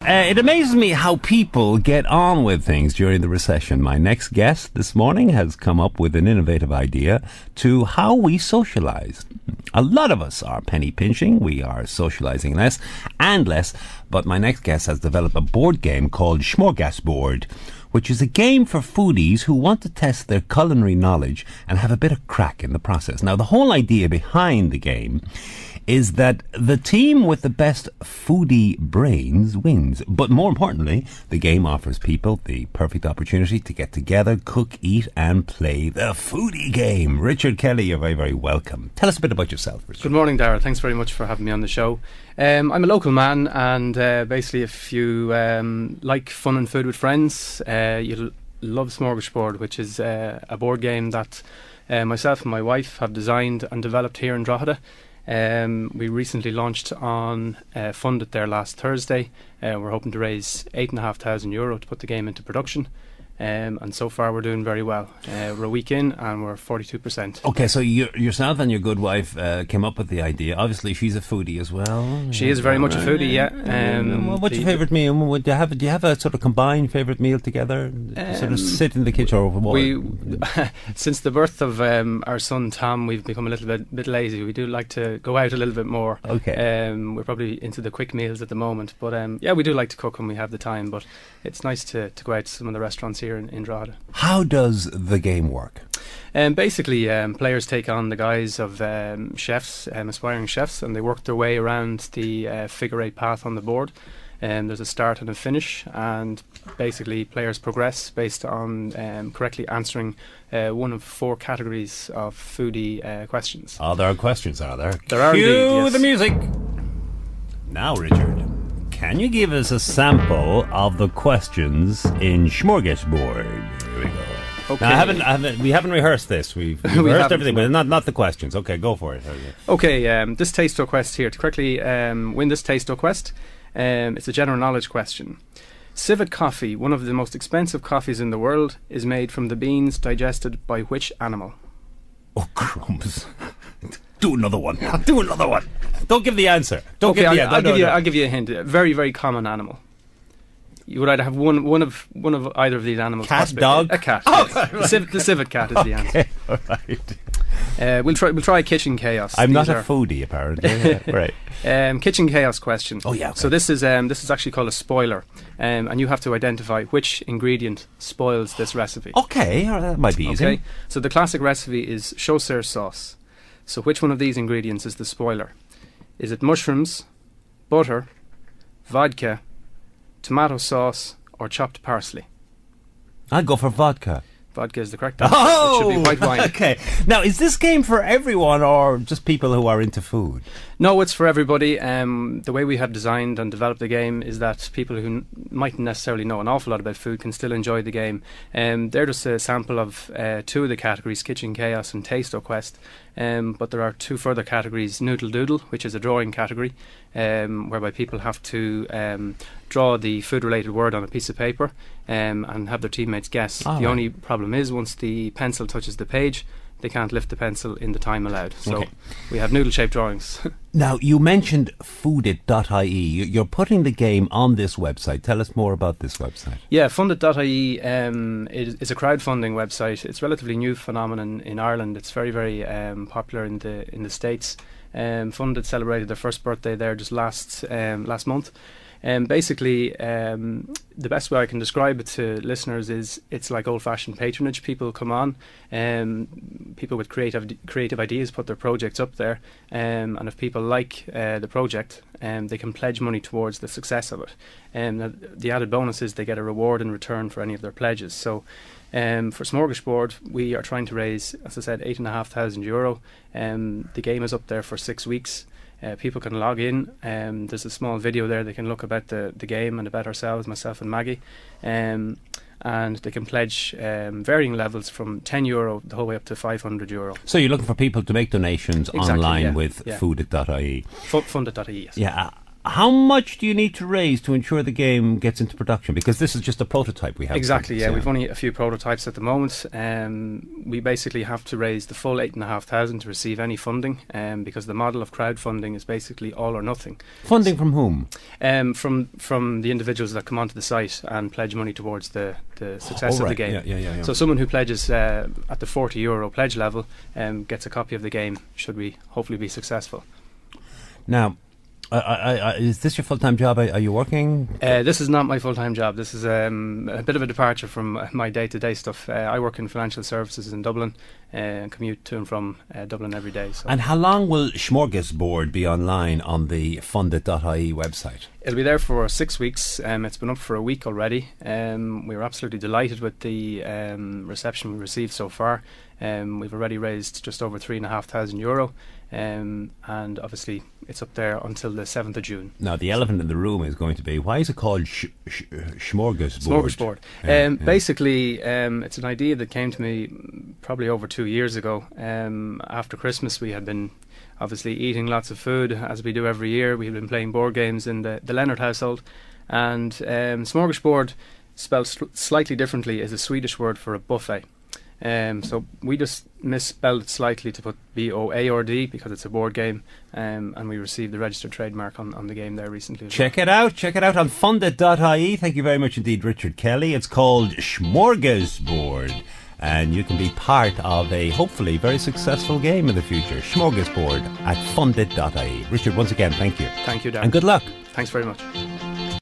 It amazes me how people get on with things during the recession. My next guest this morning has come up with an innovative idea to how we socialise. A lot of us are penny pinching. We are socialising less and less. But my next guest has developed a board game called SMÖRGASBOARD, which is a game for foodies who want to test their culinary knowledge and have a bit of crack in the process. Now, the whole idea behind the game is that the team with the best foodie brains wins. But more importantly, the game offers people the perfect opportunity to get together, cook, eat and play the foodie game. Richard Kelly, you're very, very welcome. Tell us a bit about yourself, Richard. Good morning, Daire. Thanks very much for having me on the show. I'm a local man, and basically if you like fun and food with friends, you'll love SMÖRGASBOARD, which is a board game that myself and my wife have designed and developed here in Drogheda. We recently launched on Funded there last Thursday. We're hoping to raise €8,500 to put the game into production. And so far we're doing very well. We're a week in and we're 42%. Okay, so yourself and your good wife came up with the idea. Obviously she's a foodie as well. She is very much a foodie, yeah. What's your favourite meal? Do you have a sort of combined favourite meal together? Sort of sit in the kitchen or what? Since the birth of our son Tom, we've become a little bit lazy. We do like to go out a little bit more. Okay. We're probably into the quick meals at the moment, but yeah, we do like to cook when we have the time. But it's nice to go out to some of the restaurants here in Drogheda. How does the game work? Basically, players take on the guise of chefs, aspiring chefs, and they work their way around the figure 8 path on the board. There's a start and a finish, and basically players progress based on correctly answering one of 4 categories of foodie questions. Oh, there are questions, are there? There are. Cue indeed, yes. the music. Now, Richard, can you give us a sample of the questions in SMÖRGASBOARD? Here we go. Okay. Now, we haven't rehearsed this. We've rehearsed everything, but not the questions. Okay, go for it. Okay, this taste-o quest here. To correctly win this taste-o quest, it's a general knowledge question. Civet coffee, one of the most expensive coffees in the world, is made from the beans digested by which animal? Oh, crumbs. Do another one. Do another one. Don't give the answer. Don't okay, give the answer. I'll give you a hint. A very, very common animal. You would either have one of either of these animals. Cat, possibly. dog? A cat. Oh, yes. right. The civet cat is the answer. Okay, all right. We'll try kitchen chaos. I'm not a foodie, apparently. Yeah, right. Kitchen chaos question. Oh yeah. Okay. So this is actually called a spoiler, and you have to identify which ingredient spoils this recipe. Okay, all right, that might be easy. Okay. So the classic recipe is chasseur sauce. So which one of these ingredients is the spoiler? Is it mushrooms, butter, vodka, tomato sauce, or chopped parsley? I'd go for vodka. Vodka is the correct answer. Oh, it should be white wine. Okay. Now, is this game for everyone or just people who are into food? No, it's for everybody. The way we have designed and developed the game is that people who mightn't necessarily know an awful lot about food can still enjoy the game. They're just a sample of 2 of the categories, Kitchen Chaos and Taste-o Quest. But there are 2 further categories, Noodle Doodle, which is a drawing category, whereby people have to draw the food-related word on a piece of paper and have their teammates guess. The only problem is once the pencil touches the page, they can't lift the pencil in the time allowed. So we have noodle-shaped drawings. Now, you mentioned foodit.ie. You're putting the game on this website. Tell us more about this website. Yeah, fundit.ie is a crowdfunding website. It's a relatively new phenomenon in Ireland. It's very, very popular in the States. Fundit celebrated their first birthday there just last month. Basically, the best way I can describe it to listeners is it's like old-fashioned patronage. People come on, people with creative ideas put their projects up there, and if people like the project, they can pledge money towards the success of it. The added bonus is they get a reward in return for any of their pledges. So for SMÖRGASBOARD, we are trying to raise, as I said, €8,500. The game is up there for 6 weeks. People can log in. There's a small video there they can look about the game and about ourselves, myself and Maggie. And they can pledge varying levels from €10 the whole way up to €500. So you're looking for people to make donations online with foodit.ie. Fundit.ie, yes. Yeah. How much do you need to raise to ensure the game gets into production? Because this is just a prototype we have. Exactly, yeah. We've only a few prototypes at the moment. We basically have to raise the full 8,500 to receive any funding, because the model of crowdfunding is basically all or nothing. Funding from whom? From the individuals that come onto the site and pledge money towards the success of the game. Yeah. So someone who pledges at the €40 pledge level gets a copy of the game, should we hopefully be successful. Now, is this your full-time job? Are you working? This is not my full-time job. This is a bit of a departure from my day-to-day stuff. I work in financial services in Dublin and commute to and from Dublin every day. So. And how long will SMÖRGASBOARD be online on the fundit.ie website? It'll be there for 6 weeks. It's been up for a week already. We were absolutely delighted with the reception we received so far. We've already raised just over €3,500, and obviously it's up there until the 7th of June. Now, the elephant in the room is going to be, why is it called SMÖRGASBOARD? SMÖRGASBOARD. Basically, it's an idea that came to me probably over 2 years ago. After Christmas, we had been obviously eating lots of food, as we do every year. We've been playing board games in the Leonard household, and smorgasbord, spelled slightly differently, is a Swedish word for a buffet. So we just misspelled it slightly to put BOARD because it's a board game, and we received the registered trademark on the game there recently. Check it out on fundit.ie. Thank you very much indeed, Richard Kelly. It's called SMÖRGASBOARD, and you can be part of a hopefully very successful game in the future. SMÖRGASBOARD at fundit.ie. Richard, once again, thank you. Thank you, Dan. And good luck. Thanks very much.